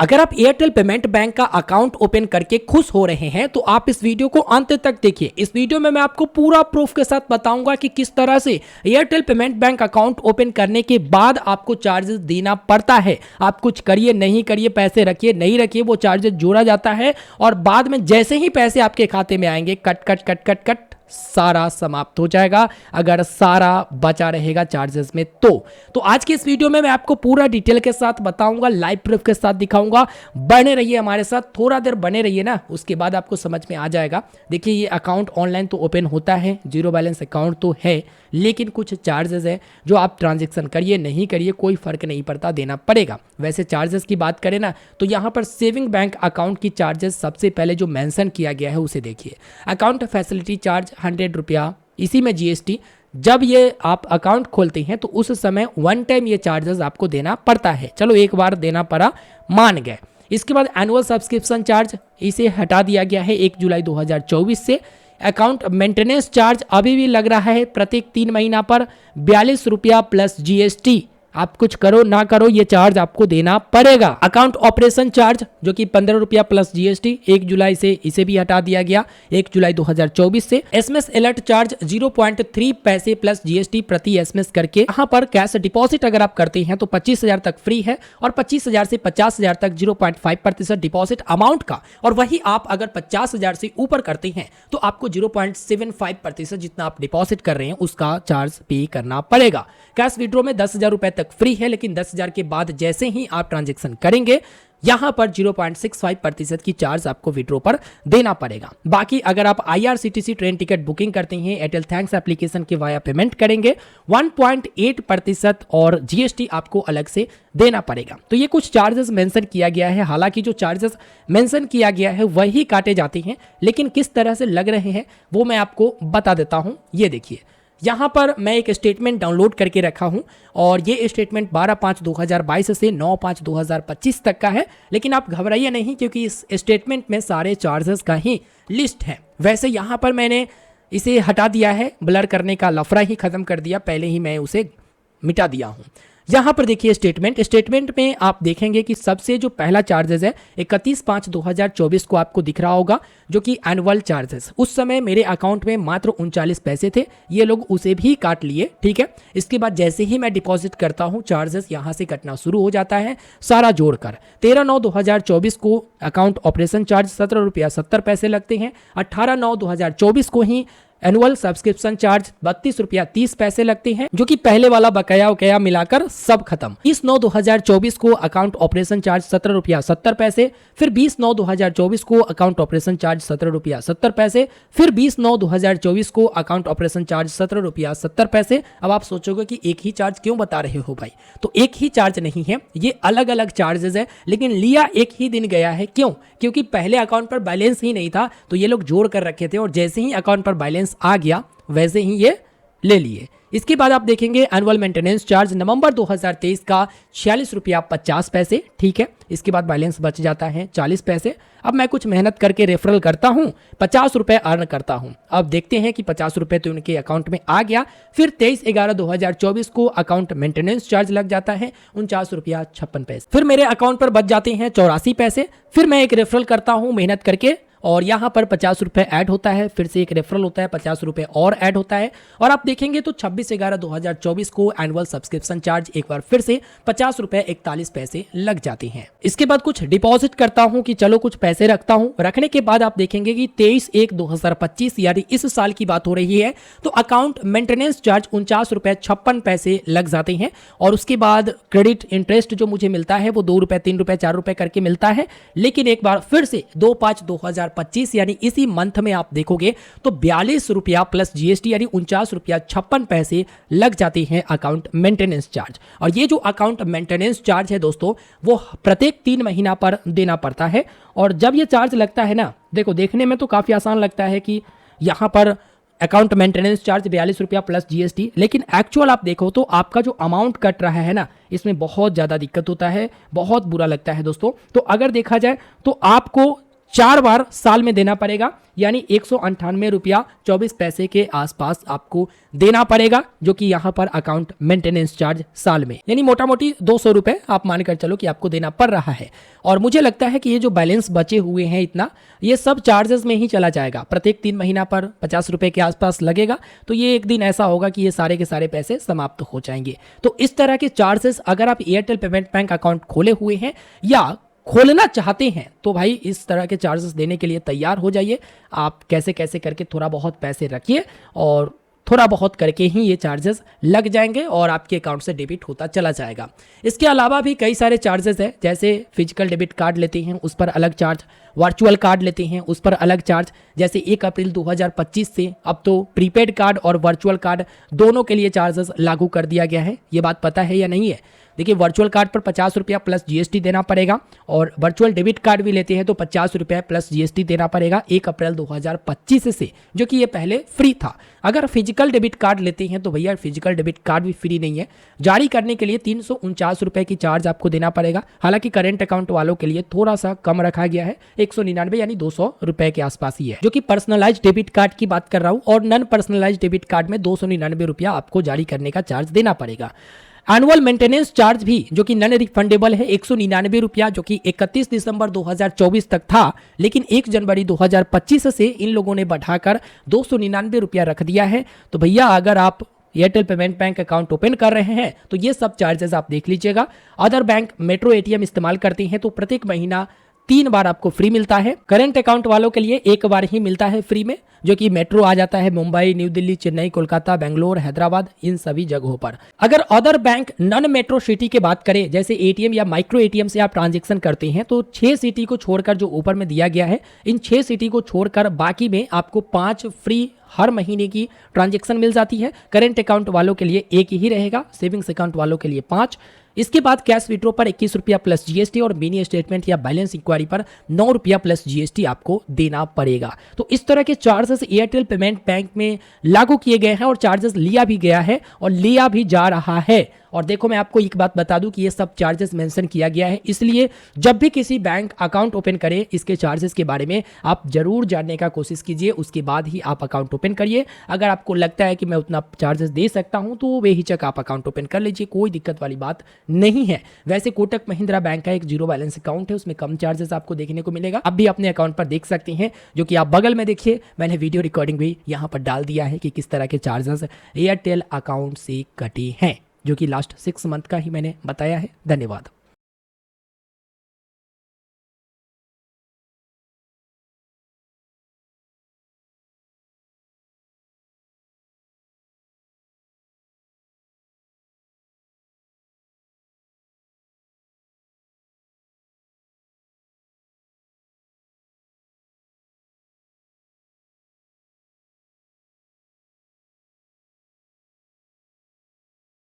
अगर आप Airtel payment bank का अकाउंट ओपन करके खुश हो रहे हैं तो आप इस वीडियो को अंत तक देखिए। इस वीडियो में मैं आपको पूरा प्रूफ के साथ बताऊंगा कि किस तरह से Airtel payment bank account open करने के बाद आपको चार्जेस देना पड़ता है। आप कुछ करिए नहीं करिए, पैसे रखिए नहीं रखिए, वो चार्जेस जोड़ा जाता है और बाद में जैसे ही पैसे आपके खाते में आएंगे cut cut cut cut cut सारा समाप्त हो जाएगा, अगर सारा बचा रहेगा चार्जेस में। तो आज की इस वीडियो में मैं आपको पूरा डिटेल के साथ बताऊंगा, लाइव प्रूफ के साथ दिखाऊंगा। बने रहिए हमारे साथ, थोड़ा देर बने रहिए ना, उसके बाद आपको समझ में आ जाएगा। देखिए ये अकाउंट ऑनलाइन तो ओपन होता है, जीरो बैलेंस अकाउंट तो है, लेकिन कुछ चार्जेस है जो आप ट्रांजेक्शन करिए नहीं करिए कोई फर्क नहीं पड़ता, देना पड़ेगा। वैसे चार्जेस की बात करें ना तो यहाँ पर सेविंग बैंक अकाउंट की चार्जेस सबसे पहले जो मेंशन किया गया है उसे देखिए। अकाउंट फैसिलिटी चार्ज 100 रुपया, इसी में जीएसटी। जब ये आप अकाउंट खोलते हैं तो उस समय वन टाइम ये चार्जेस आपको देना पड़ता है, चलो एक बार देना पड़ा मान गए। इसके बाद एनुअल सब्सक्रिप्शन चार्ज, इसे हटा दिया गया है 1 जुलाई 2024 से। अकाउंट मेंटेनेंस चार्ज अभी भी लग रहा है प्रत्येक 3 महीना पर 42 रुपया प्लस जीएसटी। आप कुछ करो ना करो ये चार्ज आपको देना पड़ेगा। अकाउंट ऑपरेशन चार्ज जो कि 15 रुपया प्लस जीएसटी, 1 जुलाई से इसे भी हटा दिया गया 1 जुलाई 2024 से। एसएमएस अलर्ट चार्ज 0.3 पैसे प्लस जीएसटी प्रति एसएमएस करके। यहाँ पर कैश डिपॉजिट अगर आप करते हैं तो 25,000 तक फ्री है और 25,000 से 50,000 तक 0.5% डिपॉजिट अमाउंट का, और वही आप अगर 50,000 से ऊपर करते हैं तो आपको 0.75% जितना आप डिपॉजिट कर रहे हैं उसका चार्ज पे करना पड़ेगा। कैश विड्रॉ में 10,000 रुपए तक फ्री है, लेकिन 10,000 के बाद जैसे ही आप ट्रांजैक्शन करेंगे यहां पर 0.65% की चार्ज आपको विड्रॉ पर देना पड़ेगा। बाकी अगर आप आईआरसीटीसी ट्रेन टिकट बुकिंग करते हैं एयरटेल थैंक्स एप्लीकेशन के वाया पेमेंट करेंगे 1.8% और जीएसटी आपको अलग से देना पड़ेगा। तो ये कुछ चार्जेस मेंशन किया गया है। हालांकि जो चार्जेस मेंशन किया गया है वही काटे जाते हैं, लेकिन किस तरह से लग रहे हैं वो मैं आपको बता देता हूं। ये देखिए यहाँ पर मैं एक स्टेटमेंट डाउनलोड करके रखा हूँ और ये स्टेटमेंट 12/5/2022 से 9/5/2025 तक का है, लेकिन आप घबराइए नहीं क्योंकि इस स्टेटमेंट में सारे चार्जेस का ही लिस्ट है। वैसे यहाँ पर मैंने इसे हटा दिया है, ब्लर करने का लफड़ा ही खत्म कर दिया, पहले ही मैं उसे मिटा दिया हूँ। यहाँ पर देखिए स्टेटमेंट में आप देखेंगे कि सबसे जो पहला चार्जेस है 31/5/2024 को आपको दिख रहा होगा, जो कि एनुअल चार्जेस। उस समय मेरे अकाउंट में मात्र 39 पैसे थे, ये लोग उसे भी काट लिए, ठीक है। इसके बाद जैसे ही मैं डिपॉजिट करता हूँ चार्जेस यहाँ से कटना शुरू हो जाता है, सारा जोड़कर 13/9/2024 को अकाउंट ऑपरेशन चार्ज 17 रुपया 70 पैसे लगते हैं। 18/9/2024 को ही एनुअल सब्सक्रिप्शन चार्ज 32 रुपया 30 पैसे लगते हैं, जो कि पहले वाला बकाया वकाया मिलाकर सब खत्म। 20/9/2024 को अकाउंट ऑपरेशन चार्ज 17 रुपया 70 पैसे, फिर 20/9/2024 को अकाउंट ऑपरेशन चार्ज 17 रुपया 70 पैसे, फिर 20/9/2024 को अकाउंट ऑपरेशन चार्ज 17 रुपया 70 पैसे। अब आप सोचोगे कि एक ही चार्ज क्यों बता रहे हो भाई, तो एक ही चार्ज नहीं है, ये अलग अलग चार्जेस है, लेकिन लिया एक ही दिन गया है। क्यों? क्योंकि पहले अकाउंट पर बैलेंस ही नहीं था तो ये लोग जोड़ कर रखे थे और जैसे ही अकाउंट पर बैलेंस आ गया वैसे ही ये ले लिए। इसके बाद आप देखेंगे एनुअल मेंटेनेंस चार्ज नवंबर 2023 का 46 रुपया 50 पैसे, ठीक है। इसके बाद बैलेंस बच जाता है 40 पैसे। अब मैं कुछ मेहनत करके रेफरल करता हूं, 50 रुपए अर्न करता हूं। अब देखते हैं कि 50 रुपए तो उनके अकाउंट में आ गया। फिर 23/11/2024 को अकाउंट मेंटेनेंस चार्ज लग जाता है 49 रुपया 56 पैसे। फिर मेरे अकाउंट पर बच जाते हैं 84 पैसे। फिर मैं एक रेफरल करता हूं मेहनत करके और यहाँ पर 50 रुपए ऐड होता है, फिर से एक रेफरल होता है 50 रुपए और ऐड होता है, और आप देखेंगे तो 26/11/2024 को एनुअल सब्सक्रिप्शन चार्ज एक बार फिर से 50 रुपए 41 पैसे लग जाते हैं। इसके बाद कुछ डिपॉजिट करता हूं कि चलो कुछ पैसे रखता हूं। रखने के बाद आप देखेंगे कि 23/1/2025 यानी इस साल की बात हो रही है, तो अकाउंट मेंटेनेंस चार्ज 49 रुपए 56 पैसे लग जाते हैं। और उसके बाद क्रेडिट इंटरेस्ट जो मुझे मिलता है वो 2 रुपए 3 रुपए 4 रुपए करके मिलता है, लेकिन एक बार फिर से 2/5/2025 यानी इसी मंथ में आप देखोगे तो 42 रुपया प्लस जीएसटी यानी 49 रुपया 56 पैसे लग जाते हैं अकाउंट मेंटेनेंस चार्ज। और ये जो अकाउंट मेंटेनेंस चार्ज है दोस्तों वो प्रत्येक 3 महीना पर देना पड़ता है। और जब ये चार्ज लगता है ना, देखो देखने में तो काफी आसान लगता है कि यहाँ पर अकाउंट मेंटेनेंस चार्ज 42 रुपया प्लस जीएसटी, लेकिन एक्चुअल आप देखो तो आपका जो अमाउंट कट रहा है ना इसमें बहुत ज्यादा दिक्कत होता है, बहुत बुरा लगता है दोस्तों। तो अगर देखा जाए तो आपको 4 बार साल में देना पड़ेगा, यानी 198 रुपया 24 पैसे के आसपास आपको देना पड़ेगा, जो कि यहाँ पर अकाउंट मेंटेनेंस चार्ज साल में, यानी मोटा मोटी 200 रुपए आप मानकर चलो कि आपको देना पड़ रहा है। और मुझे लगता है कि ये जो बैलेंस बचे हुए हैं इतना, ये सब चार्जेस में ही चला जाएगा। प्रत्येक 3 महीना पर 50 रुपए के आसपास लगेगा, तो ये एक दिन ऐसा होगा कि ये सारे के सारे पैसे समाप्त हो जाएंगे। तो इस तरह के चार्जेस अगर आप एयरटेल पेमेंट बैंक अकाउंट खोले हुए हैं या खोलना चाहते हैं तो भाई इस तरह के चार्जेस देने के लिए तैयार हो जाइए। आप कैसे कैसे करके थोड़ा बहुत पैसे रखिए और थोड़ा बहुत करके ही ये चार्जेस लग जाएंगे और आपके अकाउंट से डेबिट होता चला जाएगा। इसके अलावा भी कई सारे चार्जेस हैं, जैसे फिजिकल डेबिट कार्ड लेते हैं उस पर अलग चार्ज, वर्चुअल कार्ड लेते हैं उस पर अलग चार्ज। जैसे 1 अप्रैल 2025 से अब तो प्रीपेड कार्ड और वर्चुअल कार्ड दोनों के लिए चार्जेस लागू कर दिया गया है। ये बात पता है या नहीं है? देखिए, वर्चुअल कार्ड पर 50 रुपया प्लस जीएसटी देना पड़ेगा और वर्चुअल डेबिट कार्ड भी लेते हैं तो 50 रुपया प्लस जीएसटी देना पड़ेगा 1 अप्रैल 2025 से, जो कि ये पहले फ्री था। अगर फिजिकल डेबिट कार्ड लेते हैं तो भैया फिजिकल डेबिट कार्ड भी फ्री नहीं है, जारी करने के लिए 349 रुपए की चार्ज आपको देना पड़ेगा। हालांकि करेंट अकाउंट वालों के लिए थोड़ा सा कम रखा गया है, 199 यानी 200 रुपए के आसपास ही है, जो कि पर्सनलाइज डेबिट कार्ड की बात कर रहा हूं। और नॉन पर्सनलाइज डेबिट कार्ड में 299 रुपया आपको जारी करने का चार्ज देना पड़ेगा। एनुअल मेंटेनेंस चार्ज भी जो कि नॉन रिफंडेबल है 199 रुपया, जो कि 31 दिसंबर 2024 तक था, लेकिन 1 जनवरी 2025 से इन लोगों ने बढ़ाकर 299 रुपया रख दिया है। तो भैया अगर आप Airtel payment bank account open कर रहे हैं तो ये सब चार्जेस आप देख लीजिएगा। अदर बैंक मेट्रो एटीएम इस्तेमाल करते हैं तो प्रत्येक महीना 3 बार आपको फ्री मिलता है। करंट अकाउंट वालों के लिए 1 बार ही मिलता है फ्री में, जो कि मेट्रो आ जाता है मुंबई, न्यू दिल्ली, चेन्नई, कोलकाता, बेंगलोर, हैदराबाद, इन सभी जगहों पर। अगर other bank non metro city की बात करें, जैसे एटीएम या माइक्रो एटीएम से आप ट्रांजैक्शन करते हैं तो 6 सिटी को छोड़कर जो ऊपर में दिया गया है, इन 6 सिटी को छोड़कर बाकी में आपको 5 फ्री हर महीने की ट्रांजैक्शन मिल जाती है। करंट अकाउंट वालों के लिए 1 ही रहेगा, सेविंग्स अकाउंट वालों के लिए 5। इसके बाद कैश विड्रॉ पर 21 रुपया प्लस जीएसटी और मिनी स्टेटमेंट या बैलेंस इंक्वायरी पर 9 रुपया प्लस जीएसटी आपको देना पड़ेगा। तो इस तरह के चार्जेस एयरटेल पेमेंट बैंक में लागू किए गए हैं और चार्जेस लिया भी गया है और लिया भी जा रहा है। और देखो, मैं आपको एक बात बता दूं कि ये सब चार्जेस मेंशन किया गया है, इसलिए जब भी किसी बैंक अकाउंट ओपन करे इसके चार्जेस के बारे में आप जरूर जानने का कोशिश कीजिए, उसके बाद ही आप अकाउंट ओपन करिए। अगर आपको लगता है कि मैं उतना चार्जेस दे सकता हूं तो बेहिचक आप अकाउंट ओपन कर लीजिए, कोई दिक्कत वाली बात नहीं है। वैसे कोटक महिंद्रा बैंक का एक 0 बैलेंस अकाउंट है, उसमें कम चार्जेस आपको देखने को मिलेगा। आप भी अपने अकाउंट पर देख सकते हैं, जो कि आप बगल में देखिए, मैंने वीडियो रिकॉर्डिंग भी यहाँ पर डाल दिया है कि किस तरह के चार्जेस एयरटेल अकाउंट से कटे हैं, जो कि लास्ट 6 मंथ का ही मैंने बताया है। धन्यवाद।